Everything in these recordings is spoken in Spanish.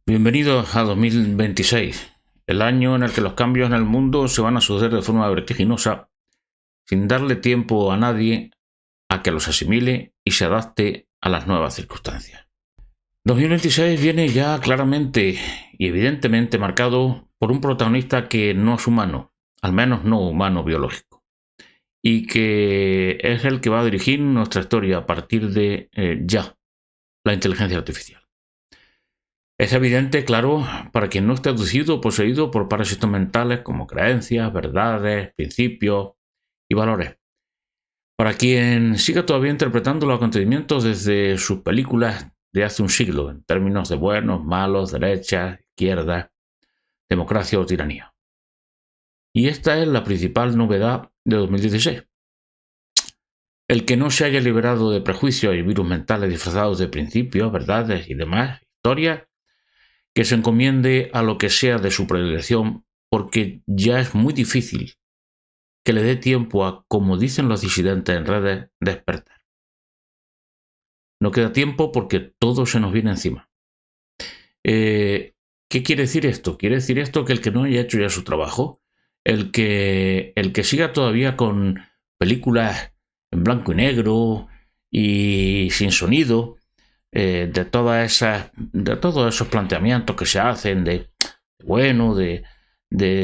Bienvenidos a 2026, el año en el que los cambios en el mundo se van a suceder de forma vertiginosa, sin darle tiempo a nadie a que los asimile y se adapte a las nuevas circunstancias. 2026 viene ya claramente y evidentemente marcado por un protagonista que no es humano, al menos no humano biológico, y que es el que va a dirigir nuestra historia a partir de ya, la inteligencia artificial. Es evidente, claro, para quien no esté aducido o poseído por parásitos mentales como creencias, verdades, principios y valores. Para quien siga todavía interpretando los acontecimientos desde sus películas de hace un siglo, en términos de buenos, malos, derechas, izquierdas, democracia o tiranía. Y esta es la principal novedad de 2016. El que no se haya liberado de prejuicios y virus mentales disfrazados de principios, verdades y demás historias, que se encomiende a lo que sea de su predilección, porque ya es muy difícil que le dé tiempo a, como dicen los disidentes en redes, despertar. No queda tiempo porque todo se nos viene encima. ¿Qué quiere decir esto? Quiere decir esto que el que no haya hecho ya su trabajo, el que siga todavía con películas en blanco y negro y sin sonido, de todos esos planteamientos que se hacen de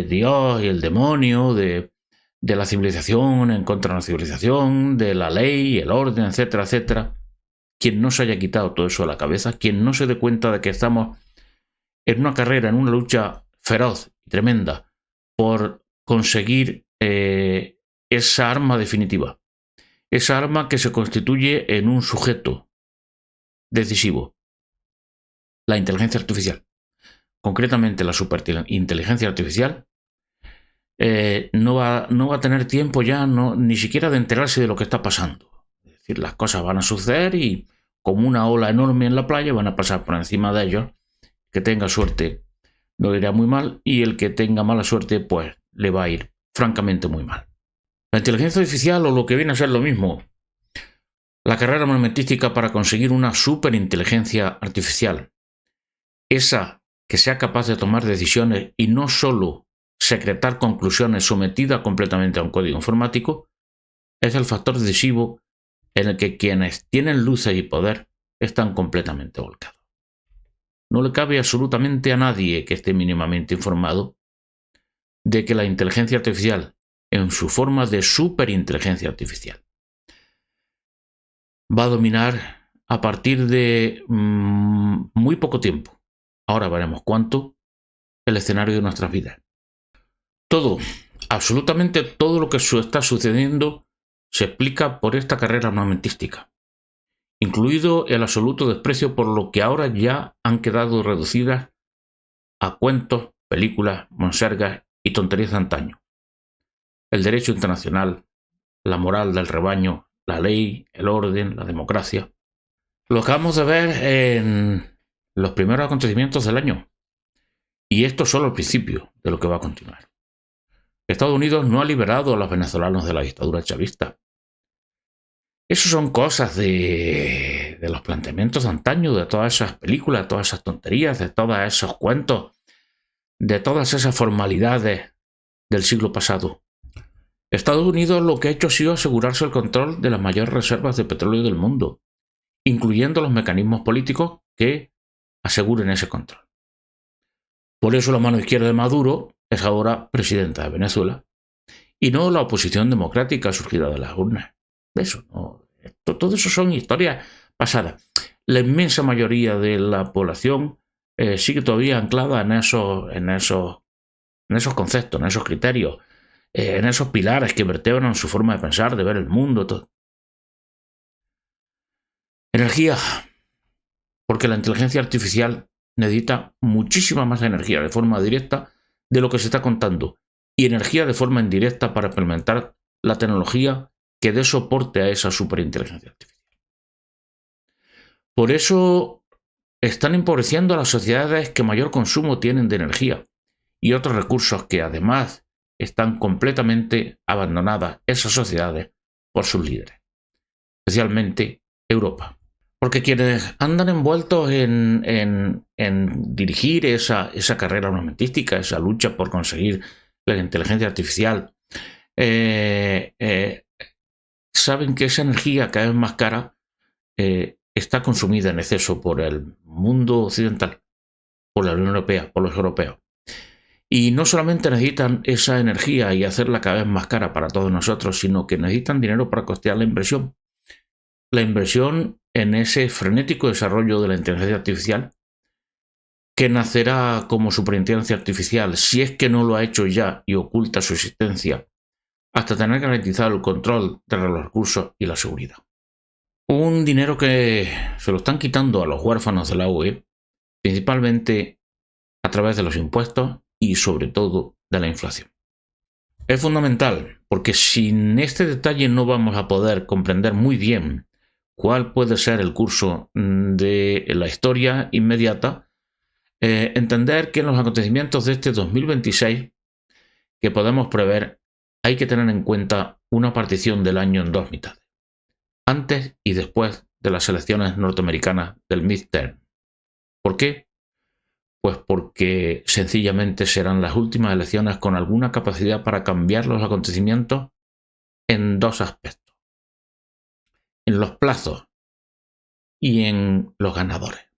Dios y el demonio, de la civilización en contra de la civilización, de la ley, el orden, etcétera, etcétera. Quien no se haya quitado todo eso de la cabeza, quien no se dé cuenta de que estamos en una carrera, en una lucha feroz y tremenda por conseguir esa arma definitiva, esa arma que se constituye en un sujeto decisivo, la inteligencia artificial. Concretamente la superinteligencia artificial, no va a tener tiempo ya ni siquiera de enterarse de lo que está pasando. Es decir, las cosas van a suceder y como una ola enorme en la playa van a pasar por encima de ellos. Que tenga suerte no le irá muy mal y el que tenga mala suerte pues le va a ir francamente muy mal. La inteligencia artificial, o lo que viene a ser lo mismo, la carrera armamentística para conseguir una superinteligencia artificial, esa que sea capaz de tomar decisiones y no solo secretar conclusiones sometida completamente a un código informático, es el factor decisivo en el que quienes tienen luces y poder están completamente volcados. No le cabe absolutamente a nadie que esté mínimamente informado de que la inteligencia artificial, en su forma de superinteligencia artificial, va a dominar a partir de muy poco tiempo. Ahora veremos cuánto, el escenario de nuestras vidas. Todo, absolutamente todo lo que está sucediendo se explica por esta carrera armamentística, incluido el absoluto desprecio por lo que ahora ya han quedado reducidas a cuentos, películas, monsergas y tonterías de antaño. El derecho internacional, la moral del rebaño, la ley, el orden, la democracia. Lo acabamos de ver en los primeros acontecimientos del año. Y esto es solo el principio de lo que va a continuar. Estados Unidos no ha liberado a los venezolanos de la dictadura chavista. Eso son cosas de los planteamientos de antaño, de todas esas películas, de todas esas tonterías, de todos esos cuentos, de todas esas formalidades del siglo pasado. Estados Unidos lo que ha hecho ha sido asegurarse el control de las mayores reservas de petróleo del mundo, incluyendo los mecanismos políticos que aseguren ese control. Por eso la mano izquierda de Maduro es ahora presidenta de Venezuela y no la oposición democrática surgida de las urnas. Eso no, todo eso son historias pasadas. La inmensa mayoría de la población sigue todavía anclada en esos conceptos, en esos criterios, en esos pilares que vertebran su forma de pensar, de ver el mundo. Todo. Energía, porque la inteligencia artificial necesita muchísima más energía de forma directa de lo que se está contando, y energía de forma indirecta para implementar la tecnología que dé soporte a esa superinteligencia artificial. Por eso están empobreciendo a las sociedades que mayor consumo tienen de energía y otros recursos que además están completamente abandonadas esas sociedades por sus líderes, especialmente Europa. Porque quienes andan envueltos en dirigir esa carrera armamentística, esa lucha por conseguir la inteligencia artificial, saben que esa energía cada vez más cara está consumida en exceso por el mundo occidental, por la Unión Europea, por los europeos. Y no solamente necesitan esa energía y hacerla cada vez más cara para todos nosotros, sino que necesitan dinero para costear la inversión. La inversión en ese frenético desarrollo de la inteligencia artificial, que nacerá como superinteligencia artificial, si es que no lo ha hecho ya y oculta su existencia, hasta tener garantizado el control de los recursos y la seguridad. Un dinero que se lo están quitando a los huérfanos de la UE, principalmente a través de los impuestos y sobre todo de la inflación. Es fundamental, porque sin este detalle no vamos a poder comprender muy bien cuál puede ser el curso de la historia inmediata, entender que en los acontecimientos de este 2026 que podemos prever hay que tener en cuenta una partición del año en dos mitades, antes y después de las elecciones norteamericanas del midterm. ¿Por qué? Pues porque sencillamente serán las últimas elecciones con alguna capacidad para cambiar los acontecimientos en dos aspectos: en los plazos y en los ganadores.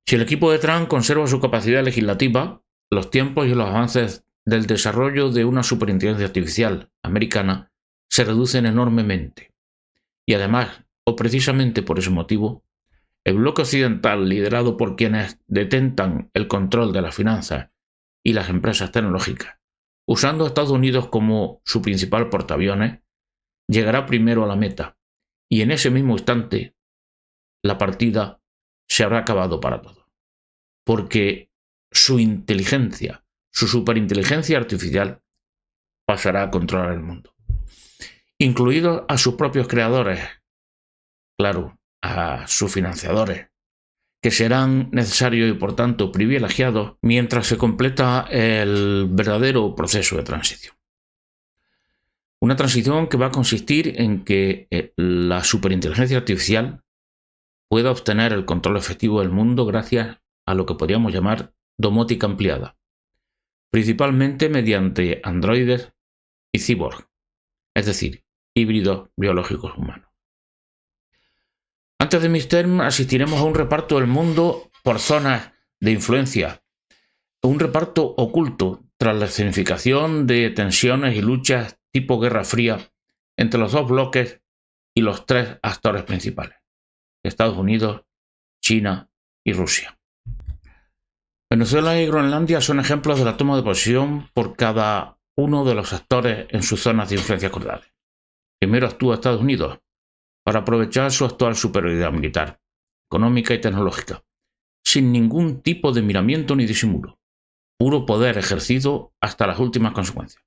Si el equipo de Trump conserva su capacidad legislativa, los tiempos y los avances del desarrollo de una superinteligencia artificial americana se reducen enormemente. Y además, o precisamente por ese motivo, el bloque occidental, liderado por quienes detentan el control de las finanzas y las empresas tecnológicas, usando a Estados Unidos como su principal portaaviones, llegará primero a la meta, y en ese mismo instante la partida se habrá acabado para todos. Porque su inteligencia, su superinteligencia artificial, pasará a controlar el mundo, incluidos a sus propios creadores, claro, a sus financiadores, que serán necesarios y por tanto privilegiados mientras se completa el verdadero proceso de transición. Una transición que va a consistir en que la superinteligencia artificial pueda obtener el control efectivo del mundo gracias a lo que podríamos llamar domótica ampliada, principalmente mediante androides y cyborg, es decir, híbridos biológicos humanos. Antes de midterm asistiremos a un reparto del mundo por zonas de influencia, un reparto oculto tras la escenificación de tensiones y luchas tipo Guerra Fría entre los dos bloques y los tres actores principales: Estados Unidos, China y Rusia. Venezuela y Groenlandia son ejemplos de la toma de posición por cada uno de los actores en sus zonas de influencia acordadas. Primero actúa Estados Unidos para aprovechar su actual superioridad militar, económica y tecnológica, sin ningún tipo de miramiento ni disimulo, puro poder ejercido hasta las últimas consecuencias.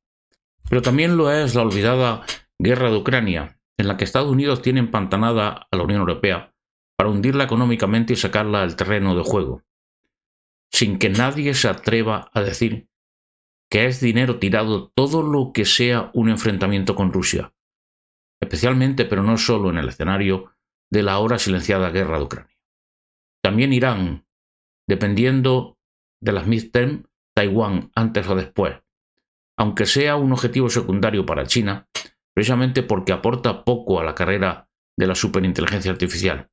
Pero también lo es la olvidada guerra de Ucrania, en la que Estados Unidos tiene empantanada a la Unión Europea para hundirla económicamente y sacarla del terreno de juego, sin que nadie se atreva a decir que es dinero tirado todo lo que sea un enfrentamiento con Rusia, especialmente, pero no solo, en el escenario de la ahora silenciada guerra de Ucrania. También Irán, dependiendo de las midterm, Taiwán antes o después, aunque sea un objetivo secundario para China, precisamente porque aporta poco a la carrera de la superinteligencia artificial,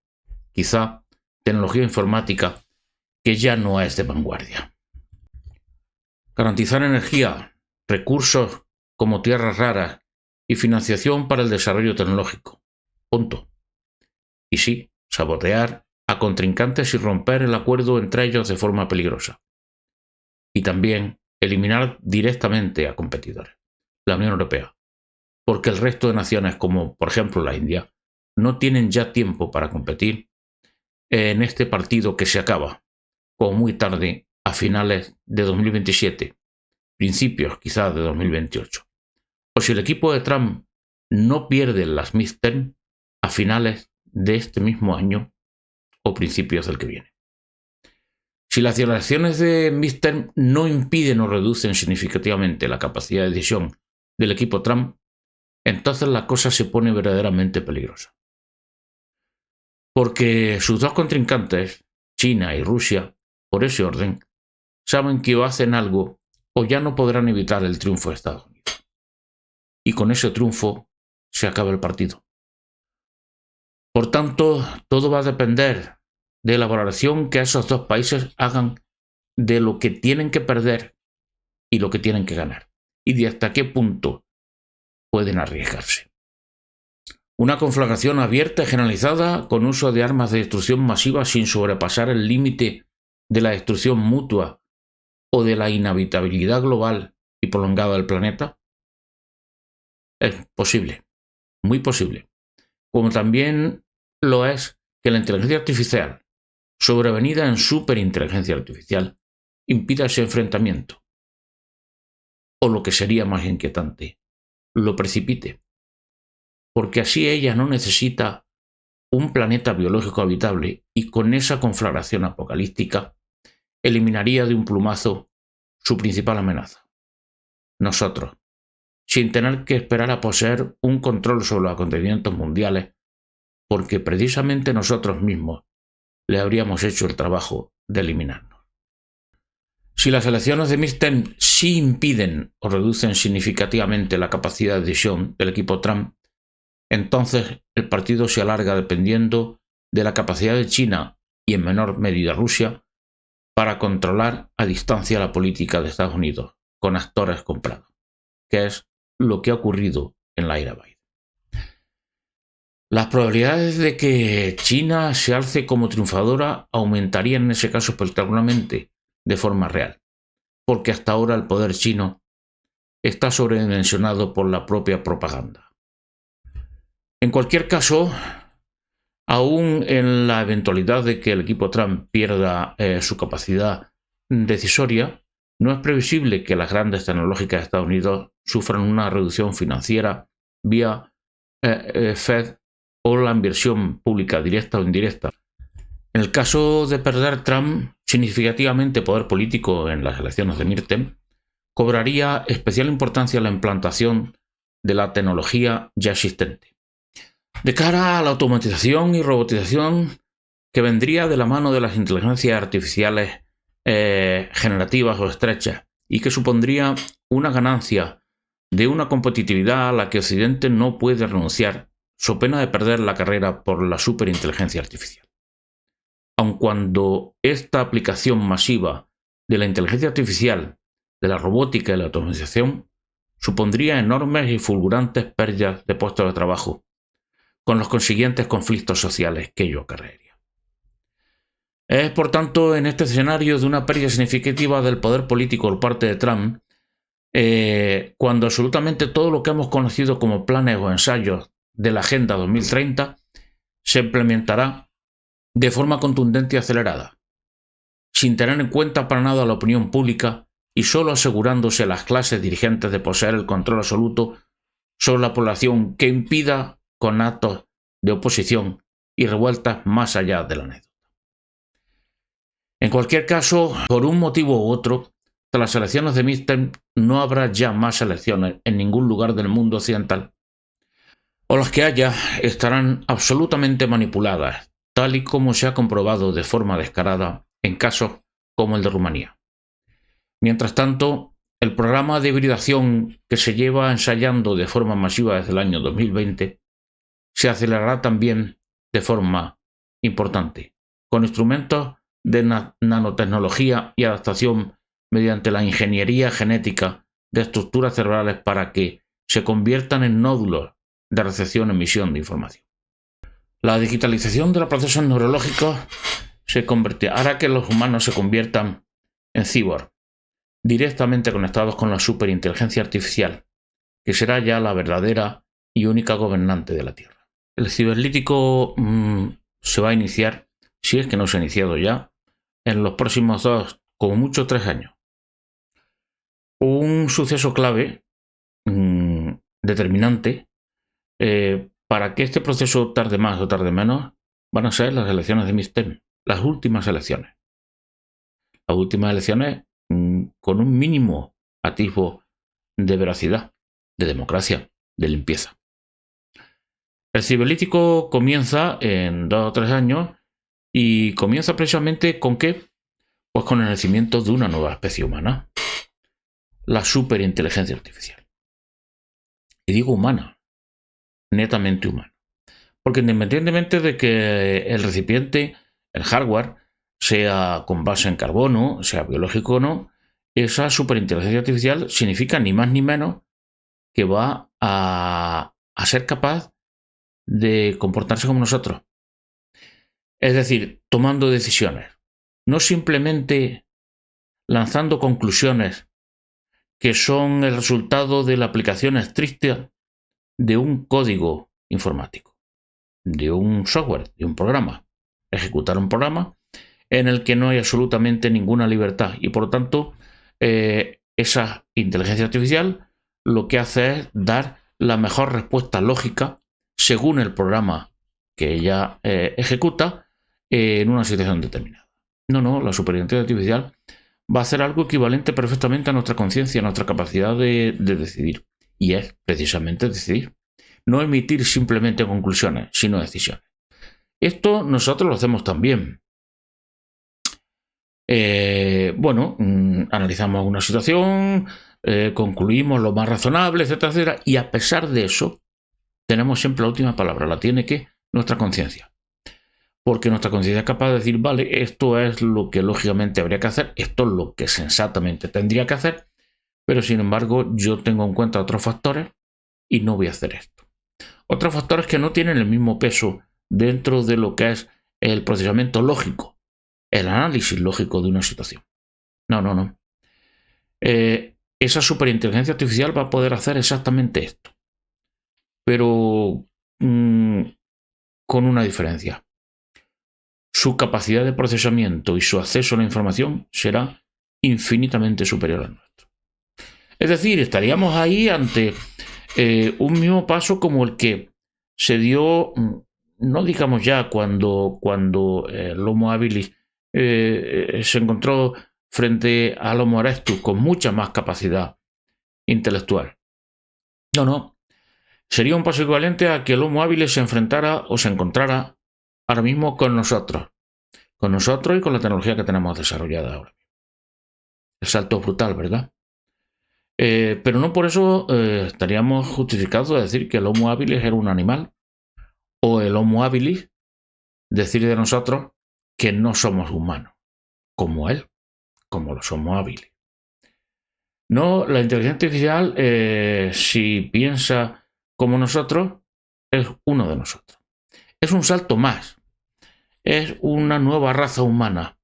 quizá tecnología informática que ya no es de vanguardia. Garantizar energía, recursos como tierras raras y financiación para el desarrollo tecnológico. Punto. Y sí, sabotear a contrincantes y romper el acuerdo entre ellos de forma peligrosa. Y también eliminar directamente a competidores, la Unión Europea, porque el resto de naciones, como por ejemplo la India, no tienen ya tiempo para competir en este partido que se acaba, como muy tarde, a finales de 2027, principios quizás de 2028. O si el equipo de Trump no pierde las midterm a finales de este mismo año o principios del que viene. Si las elecciones de midterm no impiden o reducen significativamente la capacidad de decisión del equipo Trump, entonces la cosa se pone verdaderamente peligrosa. porque sus dos contrincantes, China y Rusia, por ese orden, saben que o hacen algo o ya no podrán evitar el triunfo de Estados Unidos. Y con ese triunfo se acaba el partido. Por tanto, todo va a depender de la valoración que esos dos países hagan de lo que tienen que perder y lo que tienen que ganar, y de hasta qué punto pueden arriesgarse. Una conflagración abierta y generalizada con uso de armas de destrucción masiva sin sobrepasar el límite de la destrucción mutua o de la inhabitabilidad global y prolongada del planeta es posible, muy posible, como también lo es que la inteligencia artificial, sobrevenida en superinteligencia artificial, impida ese enfrentamiento, o lo que sería más inquietante, lo precipite, porque así ella no necesita un planeta biológico habitable y con esa conflagración apocalíptica eliminaría de un plumazo su principal amenaza, nosotros, sin tener que esperar a poseer un control sobre los acontecimientos mundiales, porque precisamente nosotros mismos le habríamos hecho el trabajo de eliminarnos. Si las elecciones de midterm sí impiden o reducen significativamente la capacidad de decisión del equipo Trump, entonces el partido se alarga dependiendo de la capacidad de China y en menor medida Rusia para controlar a distancia la política de Estados Unidos con actores comprados, que es lo que ha ocurrido en la era Biden. Las probabilidades de que China se alce como triunfadora aumentarían en ese caso espectacularmente de forma real, porque hasta ahora el poder chino está sobredimensionado por la propia propaganda. En cualquier caso, aún en la eventualidad de que el equipo Trump pierda su capacidad decisoria, no es previsible que las grandes tecnológicas de Estados Unidos sufran una reducción financiera vía Fed o la inversión pública directa o indirecta. En el caso de perder Trump significativamente poder político en las elecciones de midterm, cobraría especial importancia la implantación de la tecnología ya existente. De cara a la automatización y robotización que vendría de la mano de las inteligencias artificiales generativas o estrechas y que supondría una ganancia de una competitividad a la que Occidente no puede renunciar, so pena de perder la carrera por la superinteligencia artificial. Aun cuando esta aplicación masiva de la inteligencia artificial, de la robótica y la automatización supondría enormes y fulgurantes pérdidas de puestos de trabajo, con los consiguientes conflictos sociales que ello acarrearía. Es, por tanto, en este escenario de una pérdida significativa del poder político por parte de Trump, cuando absolutamente todo lo que hemos conocido como planes o ensayos de la Agenda 2030 se implementará de forma contundente y acelerada, sin tener en cuenta para nada la opinión pública y solo asegurándose a las clases dirigentes de poseer el control absoluto sobre la población que impida con actos de oposición y revueltas más allá de la anécdota. En cualquier caso, por un motivo u otro, tras las elecciones de midterm no habrá ya más elecciones en ningún lugar del mundo occidental, o las que haya estarán absolutamente manipuladas, tal y como se ha comprobado de forma descarada en casos como el de Rumanía. Mientras tanto, el programa de hibridación que se lleva ensayando de forma masiva desde el año 2020 se acelerará también de forma importante, con instrumentos de nanotecnología y adaptación mediante la ingeniería genética de estructuras cerebrales para que se conviertan en nódulos de recepción-emisión de información. La digitalización de los procesos neurológicos hará que los humanos se conviertan en cyborg, directamente conectados con la superinteligencia artificial, que será ya la verdadera y única gobernante de la Tierra. El ciberlítico se va a iniciar, si es que no se ha iniciado ya, en los próximos 2, como mucho 3 años. Un suceso clave, determinante, para que este proceso tarde más o tarde menos, van a ser las elecciones de midterm, las últimas elecciones. Las últimas elecciones con un mínimo atisbo de veracidad, de democracia, de limpieza. El cibernético comienza en 2 o 3 años y comienza precisamente ¿con qué? Pues con el nacimiento de una nueva especie humana, la superinteligencia artificial. Y digo humana, netamente humana. Porque independientemente de que el recipiente, el hardware, sea con base en carbono, sea biológico o no, esa superinteligencia artificial significa ni más ni menos que va a ser capaz de comportarse como nosotros. Es decir, tomando decisiones. No simplemente lanzando conclusiones que son el resultado de la aplicación estricta de un código informático, de un software, de un programa. Ejecutar un programa en el que no hay absolutamente ninguna libertad y por lo tanto esa inteligencia artificial lo que hace es dar la mejor respuesta lógica según el programa que ella ejecuta en una situación determinada. No, la superinteligencia artificial va a hacer algo equivalente perfectamente a nuestra conciencia, a nuestra capacidad de decidir. Y es precisamente decidir. No emitir simplemente conclusiones, sino decisiones. Esto nosotros lo hacemos también. Analizamos una situación, concluimos lo más razonable, etcétera, etcétera, y a pesar de eso, tenemos siempre la última palabra, la tiene que nuestra conciencia. Porque nuestra conciencia es capaz de decir, vale, esto es lo que lógicamente habría que hacer, esto es lo que sensatamente tendría que hacer, pero sin embargo yo tengo en cuenta otros factores y no voy a hacer esto. Otros factores que no tienen el mismo peso dentro de lo que es el procesamiento lógico, el análisis lógico de una situación. No. Esa superinteligencia artificial va a poder hacer exactamente esto, pero con una diferencia. Su capacidad de procesamiento y su acceso a la información será infinitamente superior al nuestro. Es decir, estaríamos ahí ante un mismo paso como el que se dio, no digamos ya cuando el Homo habilis se encontró frente al Homo erectus con mucha más capacidad intelectual. No. Sería un paso equivalente a que el Homo habilis se enfrentara o se encontrara ahora mismo con nosotros y con la tecnología que tenemos desarrollada ahora. El salto es brutal, ¿verdad? Pero no por eso estaríamos justificados de decir que el Homo habilis era un animal, o el Homo habilis decir de nosotros que no somos humanos, como él, como los Homo habilis. No, la inteligencia artificial, si piensa como nosotros, es uno de nosotros. Es un salto más. Es una nueva raza humana.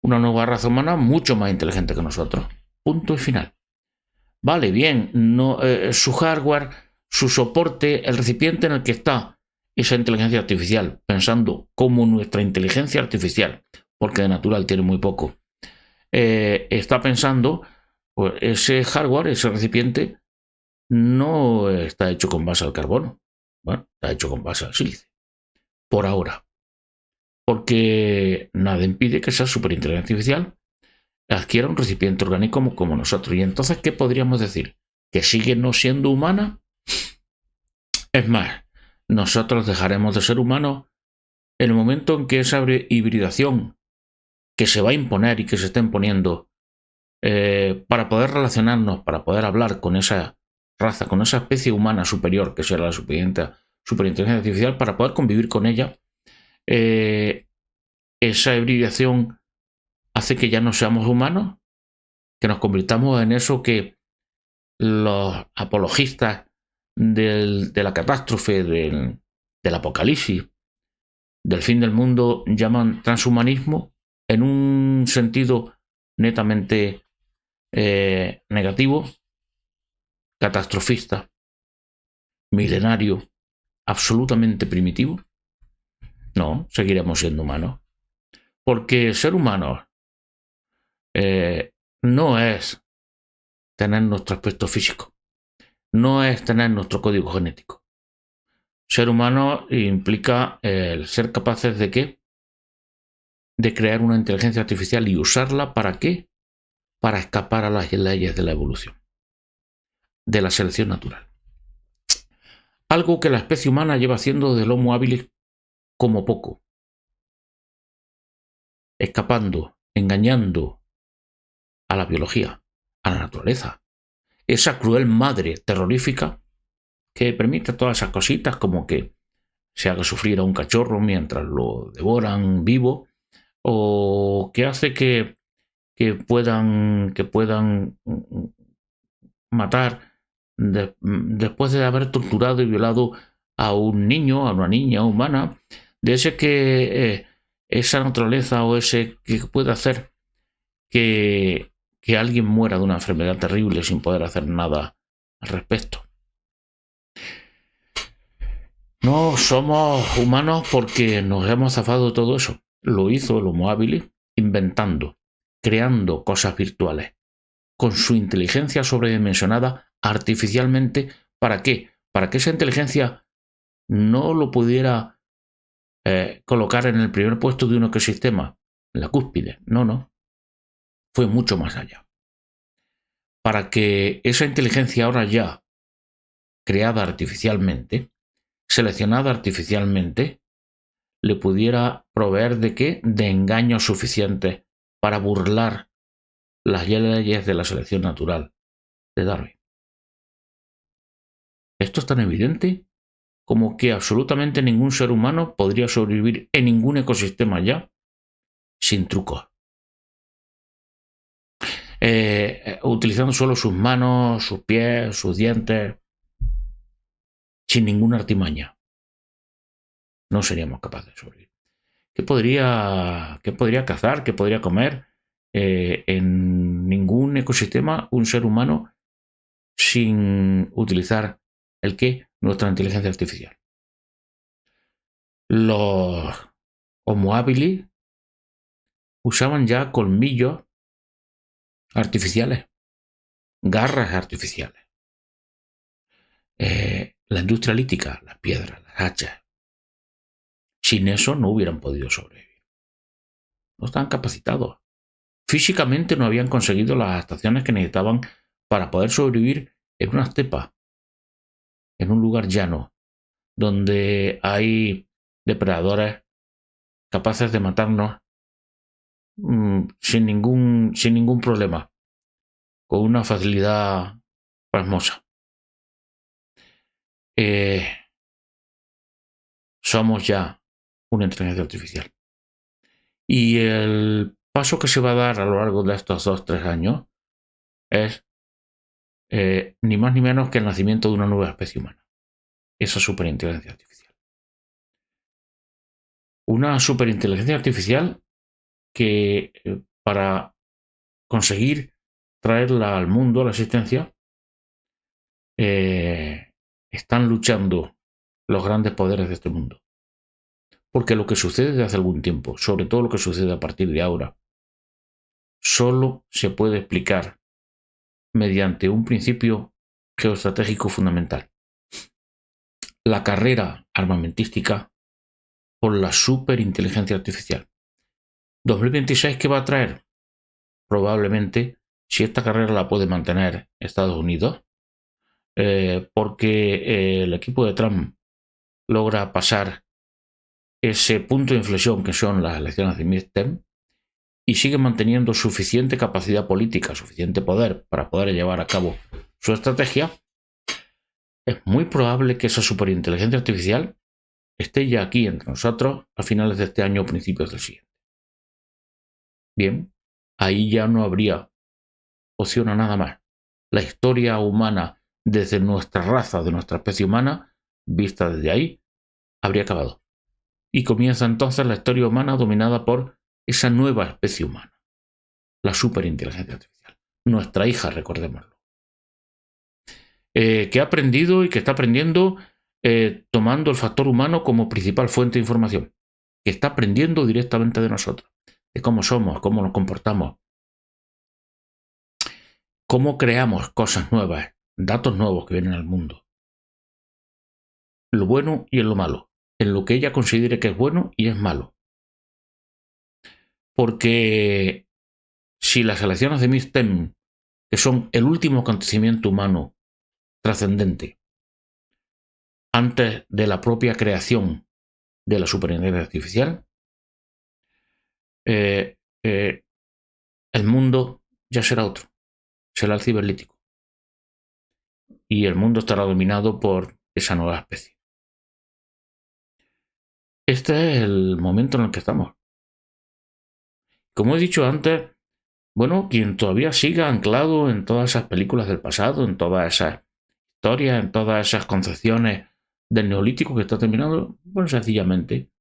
Una nueva raza humana mucho más inteligente que nosotros. Punto y final. Vale, bien, su hardware, su soporte, el recipiente en el que está esa inteligencia artificial, pensando como nuestra inteligencia artificial, porque de natural tiene muy poco, está pensando, pues ese hardware, ese recipiente, no está hecho con base al carbono. Bueno, está hecho con base al sílice. Por ahora. Porque nada impide que esa superinteligencia artificial adquiera un recipiente orgánico como nosotros. Y entonces, ¿qué podríamos decir? ¿Que sigue no siendo humana? Es más, nosotros dejaremos de ser humanos en el momento en que esa hibridación que se va a imponer y que se está imponiendo para poder relacionarnos, para poder hablar con esa raza, con esa especie humana superior que será la superinteligencia artificial, para poder convivir con ella, esa hibridación hace que ya no seamos humanos, que nos convirtamos en eso que los apologistas de la catástrofe, del apocalipsis, del fin del mundo, llaman transhumanismo, en un sentido netamente negativo, catastrofista, milenario, absolutamente primitivo. No, seguiremos siendo humanos. Porque ser humanos no es tener nuestro aspecto físico, no es tener nuestro código genético. Ser humano implica el ser capaces de ¿qué? De crear una inteligencia artificial y usarla ¿para qué? Para escapar a las leyes de la evolución, de la selección natural. Algo que la especie humana lleva haciendo desde el Homo habilis como poco. Escapando, engañando a la biología, a la naturaleza. Esa cruel madre terrorífica que permite todas esas cositas como que se haga sufrir a un cachorro mientras lo devoran vivo, o que hace que puedan matar después de haber torturado y violado a un niño, a una niña humana, de ese que esa naturaleza o ese que puede hacer que alguien muera de una enfermedad terrible sin poder hacer nada al respecto. No somos humanos porque nos hemos zafado de todo eso. Lo hizo el Homo habilis inventando, creando cosas virtuales, con su inteligencia sobredimensionada artificialmente. ¿Para qué? Para que esa inteligencia no lo pudiera colocar en el primer puesto de un ecosistema, en la cúspide. No, no. Fue mucho más allá. Para que esa inteligencia ahora ya creada artificialmente, seleccionada artificialmente, le pudiera proveer de qué? De engaños suficientes para burlar las leyes de la selección natural de Darwin. Esto es tan evidente como que absolutamente ningún ser humano podría sobrevivir en ningún ecosistema ya sin trucos. Utilizando solo sus manos, sus pies, sus dientes, sin ninguna artimaña. No seríamos capaces de sobrevivir. ¿Qué podría cazar? ¿Qué podría comer? En ningún ecosistema un ser humano sin utilizar ¿el qué? Nuestra inteligencia artificial. Los Homo habilis usaban ya colmillos artificiales, garras artificiales. La industria lítica, las piedras, las hachas. Sin eso no hubieran podido sobrevivir. No estaban capacitados. Físicamente no habían conseguido las adaptaciones que necesitaban para poder sobrevivir en una estepa, en un lugar llano, donde hay depredadores capaces de matarnos sin ningún problema, con una facilidad pasmosa. Somos ya una inteligencia artificial. Y el paso que se va a dar a lo largo de estos 2-3 años es ni más ni menos que el nacimiento de una nueva especie humana. Esa superinteligencia artificial. Una superinteligencia artificial que para conseguir traerla al mundo, a la existencia, están luchando los grandes poderes de este mundo. Porque lo que sucede desde hace algún tiempo, sobre todo lo que sucede a partir de ahora, solo se puede explicar mediante un principio geoestratégico fundamental. La carrera armamentística por la superinteligencia artificial. 2026, ¿qué va a traer? Probablemente, si esta carrera la puede mantener Estados Unidos, porque el equipo de Trump logra pasar ese punto de inflexión que son las elecciones de midterm y sigue manteniendo suficiente capacidad política, suficiente poder para poder llevar a cabo su estrategia, es muy probable que esa superinteligencia artificial esté ya aquí entre nosotros a finales de este año o principios del siguiente. Bien, ahí ya no habría opción a nada más. La historia humana desde nuestra raza, de nuestra especie humana, vista desde ahí, habría acabado. Y comienza entonces la historia humana dominada por esa nueva especie humana, la superinteligencia artificial. Nuestra hija, recordémoslo. Que ha aprendido y que está aprendiendo tomando el factor humano como principal fuente de información. Que está aprendiendo directamente de nosotros, de cómo somos, cómo nos comportamos, cómo creamos cosas nuevas, datos nuevos que vienen al mundo. Lo bueno y en lo malo, en lo que ella considere que es bueno y es malo. Porque si las elecciones de midterm, que son el último acontecimiento humano trascendente, antes de la propia creación de la superinteligencia artificial, el mundo ya será otro, será el cibernético. Y el mundo estará dominado por esa nueva especie. Este es el momento en el que estamos. Como he dicho antes, bueno, quien todavía siga anclado en todas esas películas del pasado, en todas esas historias, en todas esas concepciones del neolítico que está terminando, bueno, sencillamente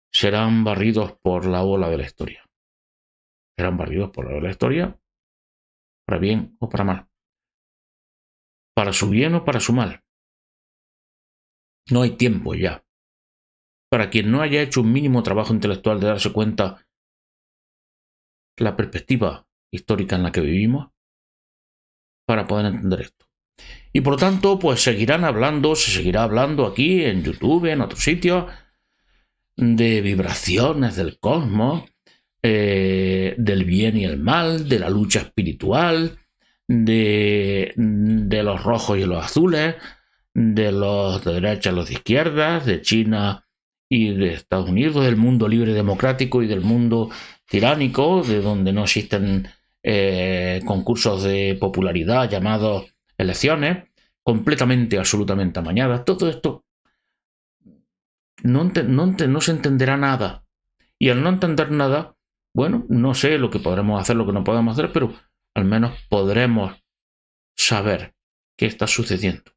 serán barridos por la ola de la historia. Serán barridos por la ola de la historia, para bien o para mal. Para su bien o para su mal. No hay tiempo ya. Para quien no haya hecho un mínimo trabajo intelectual de darse cuenta la perspectiva histórica en la que vivimos, para poder entender esto. Y por lo tanto, pues se seguirá hablando aquí en YouTube, en otros sitios, de vibraciones del cosmos, del bien y el mal, de la lucha espiritual, de los rojos y los azules, de los de derecha y los de izquierdas, de China y de Estados Unidos, del mundo libre y democrático y del mundo tiránico, de donde no existen concursos de popularidad llamados elecciones, completamente, absolutamente amañadas. Todo esto no se entenderá nada. Y al no entender nada, bueno, no sé lo que podremos hacer, lo que no podemos hacer, pero al menos podremos saber qué está sucediendo.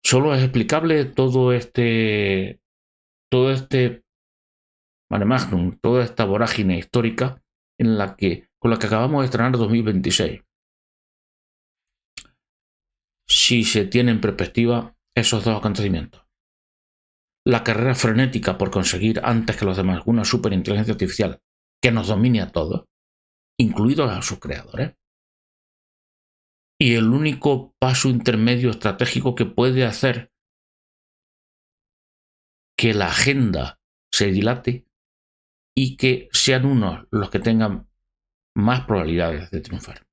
Solo es explicable todo este mare magnum, toda esta vorágine histórica con la que acabamos de estrenar 2026. Si se tiene en perspectiva esos dos acontecimientos. La carrera frenética por conseguir antes que los demás una superinteligencia artificial que nos domine a todos, incluidos a sus creadores. Y el único paso intermedio estratégico que puede hacer que la agenda se dilate y que sean unos los que tengan más probabilidades de triunfar.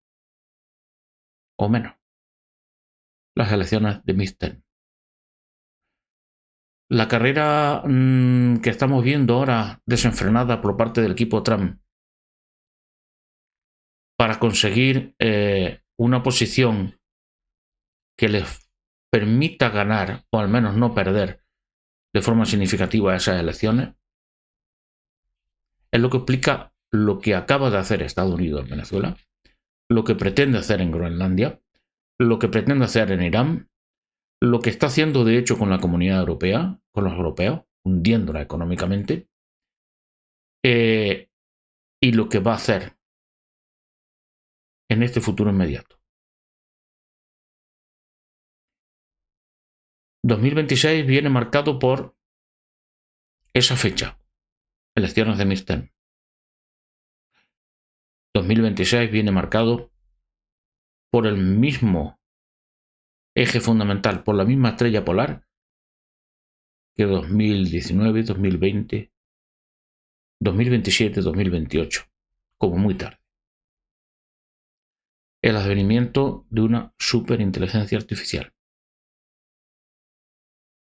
O menos. Las elecciones de midterm. La carrera que estamos viendo ahora desenfrenada por parte del equipo Trump para conseguir una posición que les permita ganar o al menos no perder de forma significativa esas elecciones es lo que explica lo que acaba de hacer Estados Unidos en Venezuela, lo que pretende hacer en Groenlandia, lo que pretende hacer en Irán, lo que está haciendo de hecho con la comunidad europea, con los europeos, hundiéndola económicamente, y lo que va a hacer en este futuro inmediato. 2026 viene marcado por esa fecha, elecciones de midterm. 2026 viene marcado por el mismo eje fundamental, por la misma estrella polar que 2019, 2020, 2027, 2028, como muy tarde. El advenimiento de una superinteligencia artificial.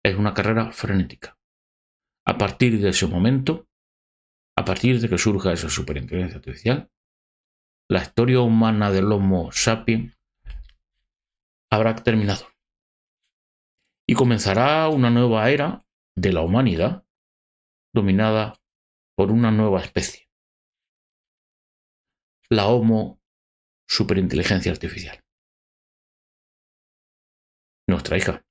Es una carrera frenética. A partir de ese momento, a partir de que surja esa superinteligencia artificial, la historia humana del Homo sapiens habrá terminado. Y comenzará una nueva era de la humanidad dominada por una nueva especie. La Homo superinteligencia artificial. Nuestra hija.